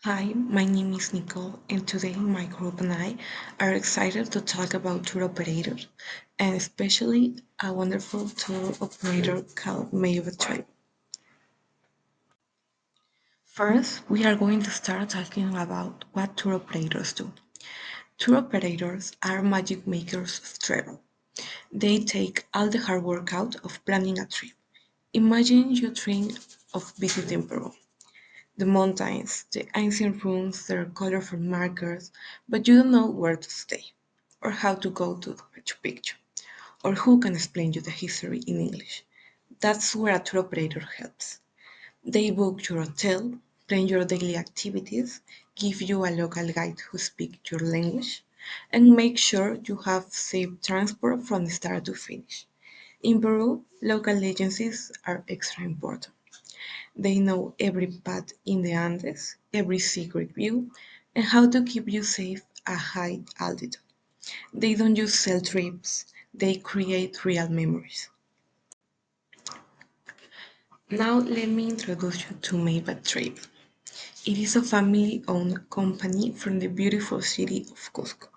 Hi, my name is Nicole, and today my group and I are excited to talk about tour operators, and especially a wonderful tour operator called Mayovet Tribe. First, we are going to start talking about what tour operators do. Tour operators are magic makers of travel. They take all the hard work out of planning a trip. Imagine you dream of visiting Peru. The mountains, the ancient ruins, their colorful markers, but you don't know where to stay, or how to go to Machu Picchu, or who can explain you the history in English. That's where a tour operator helps. They book your hotel, plan your daily activities, give you a local guide who speaks your language, and make sure you have safe transport from start to finish. In Peru, local agencies are extra important. They know every path in the Andes, every secret view, and how to keep you safe at high altitude. They don't just sell trips, they create real memories. Now let me introduce you to Maybach Trip. It is a family-owned company from the beautiful city of Cusco.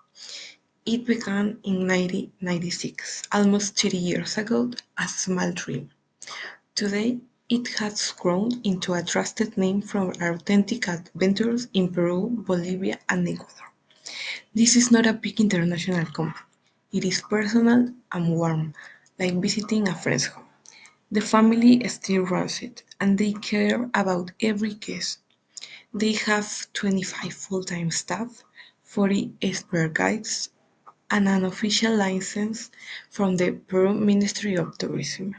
It began in 1996, almost 30 years ago, as a small dream. Today, it has grown into a trusted name for authentic adventures in Peru, Bolivia, and Ecuador. This is not a big international company. It is personal and warm, like visiting a friend's home. The family still runs it, and they care about every guest. They have 25 full-time staff, 40 expert guides, and an official license from the Peru Ministry of Tourism.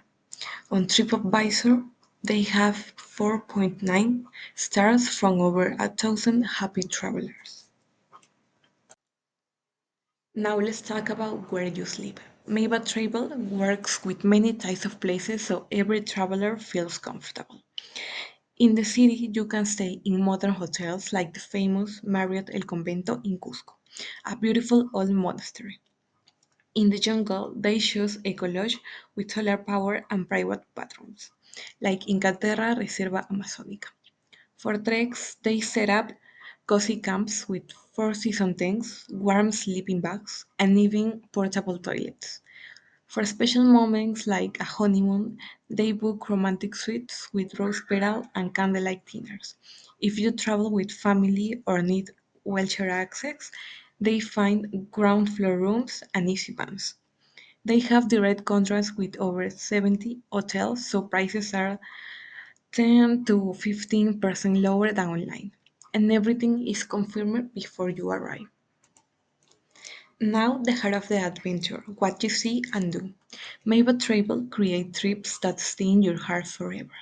On TripAdvisor, they have 4.9 stars from over 1,000 happy travelers. Now let's talk about where you sleep. Meva Travel works with many types of places so every traveler feels comfortable. In the city, you can stay in modern hotels like the famous Marriott El Convento in Cusco, a beautiful old monastery. In the jungle, they choose eco-lodge with solar power and private bathrooms, like Incaterra Reserva Amazónica. For treks, they set up cozy camps with four-season tents, warm sleeping bags, and even portable toilets. For special moments like a honeymoon, they book romantic suites with rose petal and candlelight dinners. If you travel with family or need wheelchair access, they find ground floor rooms and easy vans. They have direct contracts with over 70 hotels, so prices are 10 to 15% lower than online, and everything is confirmed before you arrive. Now, the heart of the adventure, what you see and do. Mabel Travel create trips that stay in your heart forever.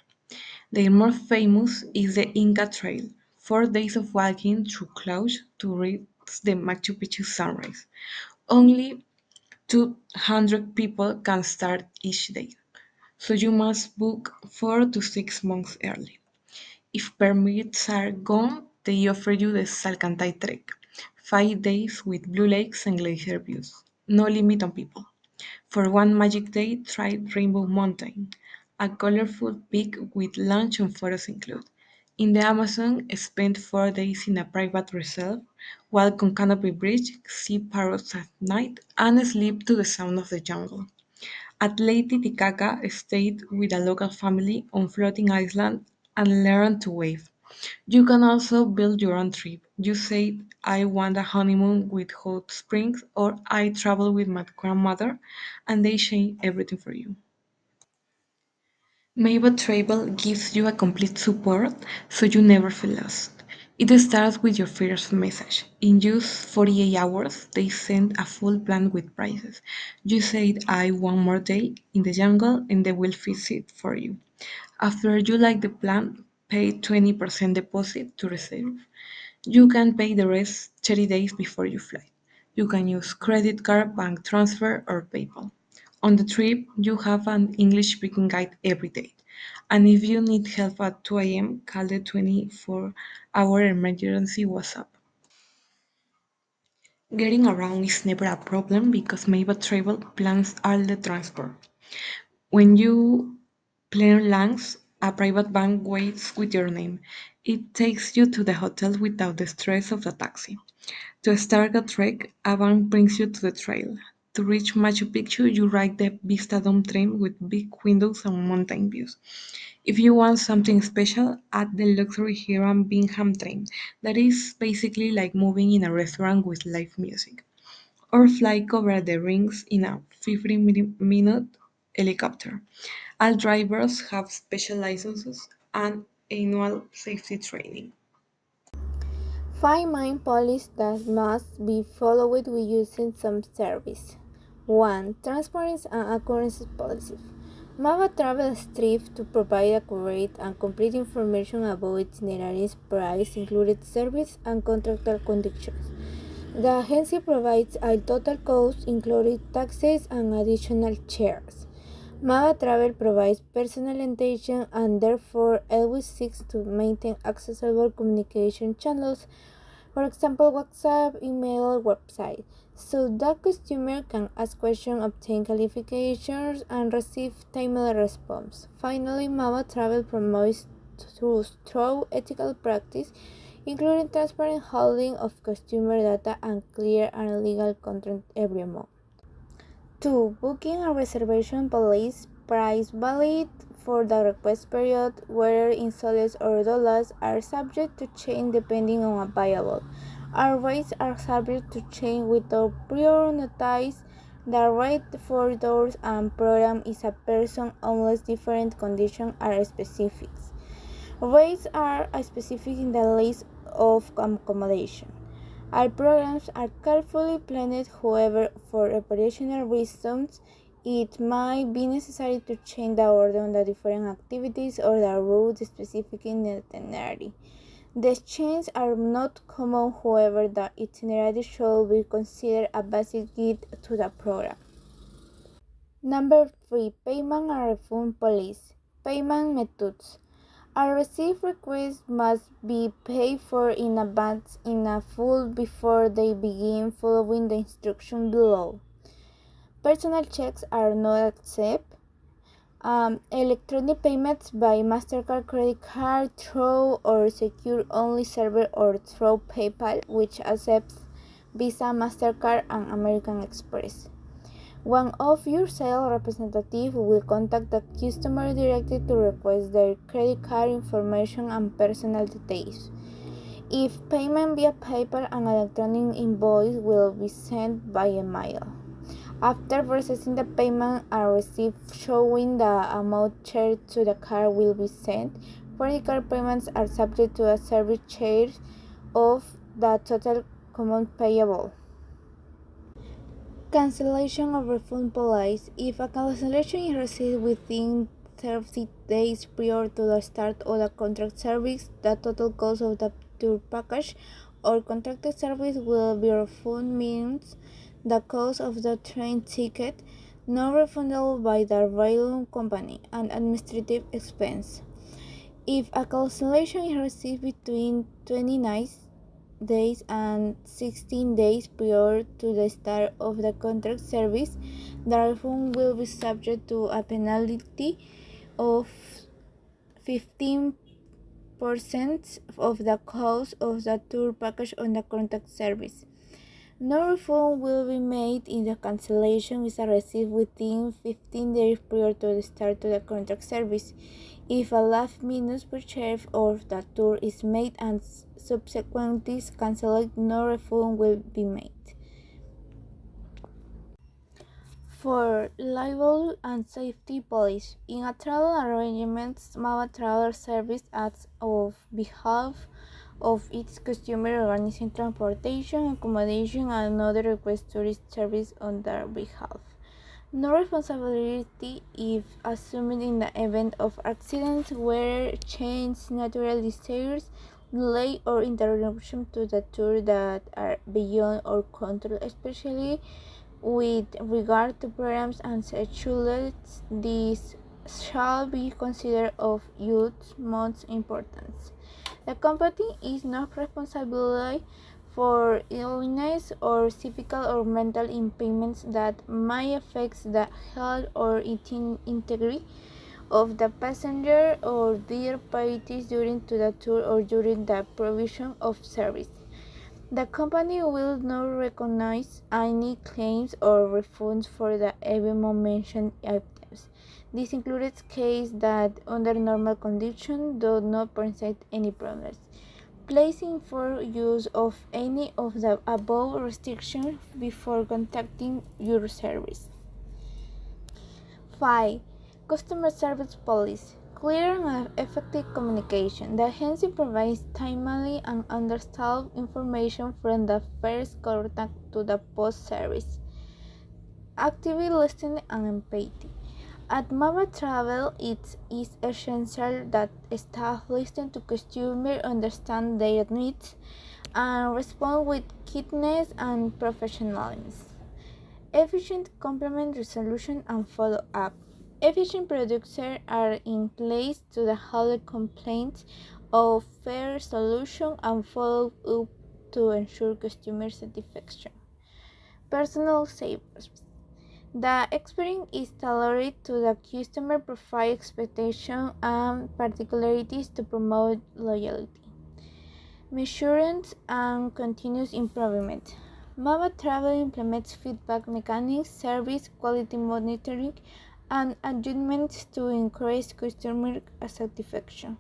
Their most famous is the Inca Trail, 4 days of walking through clouds to reach the Machu Picchu sunrise. Only 200 people can start each day, so you must book 4 to 6 months early. If permits are gone, they offer you the Salcantay Trek, 5 days with blue lakes and glacier views. No limit on people. For one magic day, try Rainbow Mountain, a colorful peak with lunch and photos included. In the Amazon, spend 4 days in a private reserve, walk on Canopy Bridge, see parrots at night, and sleep to the sound of the jungle. At Lake Titicaca, stayed with a local family on floating island and learn to wave. You can also build your own trip. You say, I want a honeymoon with hot springs, or I travel with my grandmother, and they change everything for you. Mabel Travel gives you a complete support so you never feel lost. It starts with your first message. In just 48 hours, they send a full plan with prices. You said, I want more day in the jungle, and they will fix it for you. After you like the plan, pay 20% deposit to reserve. You can pay the rest 30 days before you fly. You can use credit card, bank transfer, or PayPal. On the trip, you have an English speaking guide every day. And if you need help at 2 a.m., call the 24-hour emergency WhatsApp. Getting around is never a problem because Mabel Travel plans all the transport. When you plan lands, A private van waits with your name. It takes you to the hotel without the stress of a taxi. To start a trek, a van brings you to the trail. To reach Machu Picchu, you ride the Vista Dome train with big windows and mountain views. If you want something special, add the luxury Hiram Bingham train. That is basically like moving in a restaurant with live music. Or fly over the rings in a 15-minute helicopter. All drivers have special licenses and annual safety training. Five main policies that must be followed when using some service. 1. Transparency and accuracy policies. MAVA Travel strives to provide accurate and complete information about itineraries, price, included service, and contractual conditions. The agency provides a total cost, including taxes and additional charges. MAVA Travel provides personalization and therefore always seeks to maintain accessible communication channels, for example WhatsApp, email, website, so that customer can ask questions, obtain clarifications, and receive timely response. Finally, MAVA Travel promotes through ethical practice, including transparent holding of customer data and clear and legal content every month. 2. Booking and reservation policy. Price valid for the request period, whether in soles or dollars, are subject to change depending on available. Our rates are subject to change without prior notice. The rate for doors and program is a person unless different conditions are specific. Rates are specific in the list of accommodation. Our programs are carefully planned, however, for operational reasons, it might be necessary to change the order on the different activities or the route specific in the itinerary. These changes are not common, however, the itinerary should be considered a basic guide to the program. Number 3. Payment and refund policy. Payment methods. A receipt request must be paid for in advance in a full before they begin following the instructions below. Personal checks are not accepted. Electronic payments by MasterCard credit card through or secure only server or through PayPal, which accepts Visa, MasterCard, and American Express. One of your sales representatives will contact the customer directly to request their credit card information and personal details. If payment via PayPal, an electronic invoice will be sent by email. After processing the payment, a receipt showing the amount charged to the card will be sent. Credit card payments are subject to a service charge of the total amount payable. Cancellation of refund policy. If a cancellation is received within 30 days prior to the start of the contract service, the total cost of the tour package or contracted service will be refunded, means the cost of the train ticket, not refundable by the rail company, and administrative expense. If a cancellation is received between 29 days and 16 days prior to the start of the contract service, the refund will be subject to a penalty of 15% of the cost of the tour package on the contract service. No refund will be made if the cancellation is received within 15 days prior to the start of the contract service. If a last-minute purchase of the tour is made and subsequently cancelled, no refund will be made. For liability and safety policy. In a travel arrangement, MAVA Travel Service acts on behalf of its customer, organizing transportation, accommodation, and other request tourist service on their behalf. No responsibility is assumed in the event of accidents, weather change, natural disasters, delay or interruption to the tour that are beyond our control, especially with regard to programs and schedules. These shall be considered of utmost importance. The company is not responsible for illness or physical or mental impairments that may affect the health or integrity of the passenger or their parties during to the tour or during the provision of service. The company will not recognize any claims or refunds for the above mentioned items. This includes cases that, under normal conditions, do not present any problems. Placing for use of any of the above restrictions before contacting your service. 5. Customer service policy. Clear and effective communication. The agency provides timely and understandable information from the first contact to the post service. Actively listening and empathy. At Mama Travel, it is essential that staff listen to customers, understand their needs, and respond with kindness and professionalism. Efficient complement resolution and follow-up. Efficient producers are in place to handle complaints of fair solution and follow-up to ensure customer satisfaction. Personal savers. The experience is tailored to the customer profile expectation and particularities to promote loyalty. Measurement and continuous improvement. Mava Travel implements feedback mechanisms, service quality monitoring, and adjustments to increase customer satisfaction.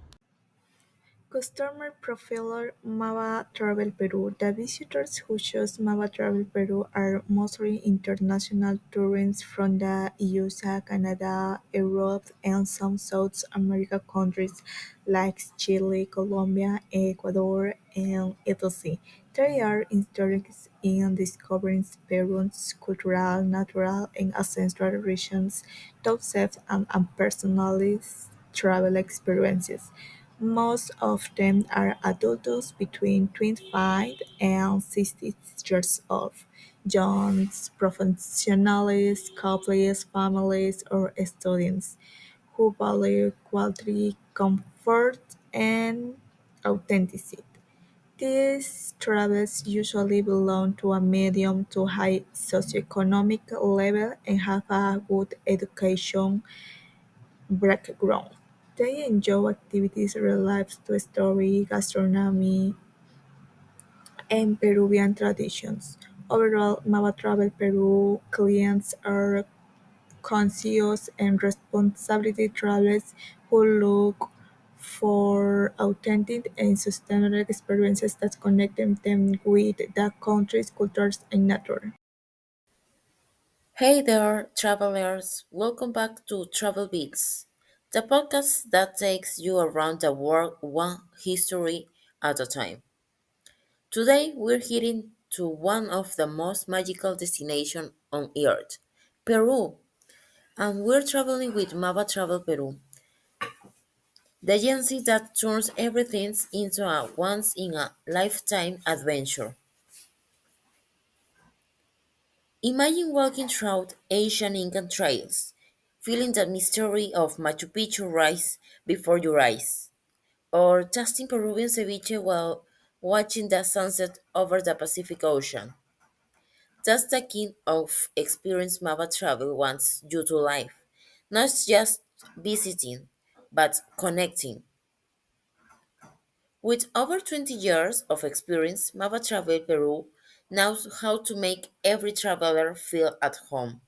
Customer Profiler Mava Travel Peru. The visitors who choose Mava Travel Peru are mostly international tourists from the USA, Canada, Europe, and some South American countries like Chile, Colombia, Ecuador, and etc. They are interested in discovering Peru's cultural, natural, and ancestral regions, top safe and personalized travel experiences. Most of them are adults between 25 and 60 years old, young professionals, couples, families, or students who value quality, comfort, and authenticity. These travelers usually belong to a medium to high socioeconomic level and have a good education background. They enjoy activities related to story, gastronomy, and Peruvian traditions. Overall, Mava Travel Peru clients are conscious and responsible travelers who look for authentic and sustainable experiences that connect them with the country's cultures and nature. Hey there, travelers! Welcome back to Travel Beats, the podcast that takes you around the world one history at a time. Today, we're heading to one of the most magical destinations on earth, Peru, and we're traveling with Mava Travel Peru, the agency that turns everything into a once in a lifetime adventure. Imagine walking through ancient Incan trails, feeling the mystery of Machu Picchu rise before your eyes, or tasting Peruvian ceviche while watching the sunset over the Pacific Ocean. That's the kind of experience Mava Travel wants you to live, not just visiting, but connecting. With over 20 years of experience, Mava Travel Peru knows how to make every traveler feel at home.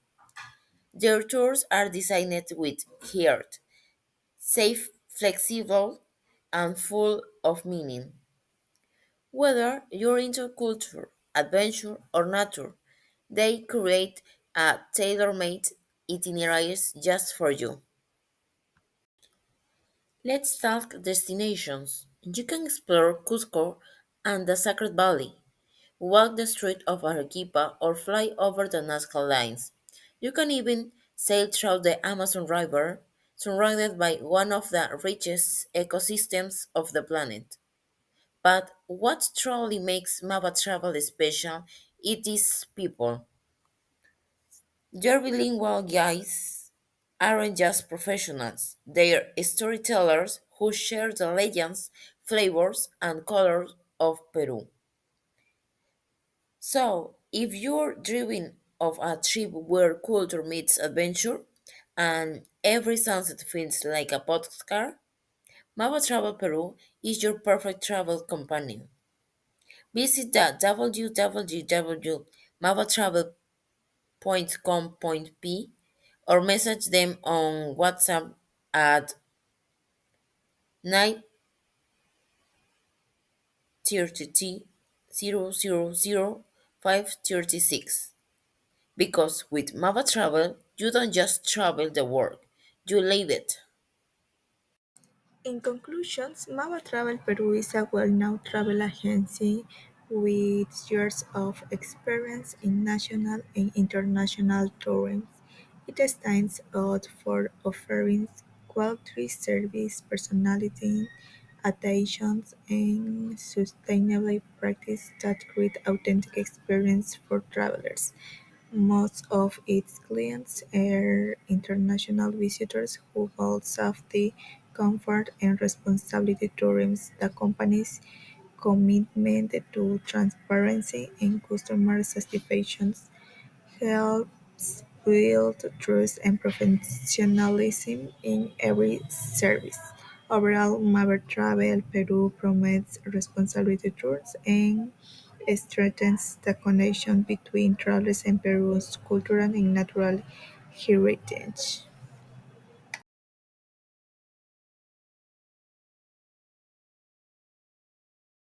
Their tours are designed with heart, safe, flexible, and full of meaning. Whether you're into culture, adventure, or nature, they create a tailor-made itineraries just for you. Let's talk destinations. You can explore Cusco and the Sacred Valley, walk the street of Arequipa, or fly over the Nazca lines. You can even sail through the Amazon River, surrounded by one of the richest ecosystems of the planet. But what truly makes Mava travel special it is people. Your bilingual guides aren't just professionals, they're storytellers who share the legends, flavors, and colors of Peru. So, if you're dreaming of a trip where culture meets adventure and Every sunset feels like a postcard. Mava Travel Peru is your perfect travel companion. Visit the www.mavatravel.com.p or message them on WhatsApp at 930 Because with Mava Travel, you don't just travel the world, you live it. In conclusion, Mava Travel Peru is a well-known travel agency with years of experience in national and international tourism. It stands out for offering quality service, personality, attention, and sustainable practice that create authentic experience for travelers. Most of its clients are international visitors who value safety, comfort, and responsibility tourism. The company's commitment to transparency and customer satisfaction helps build trust and professionalism in every service. Overall, Maver Travel Peru promotes responsibility tours and strengthens the connection between travelers and Peru's cultural and natural heritage.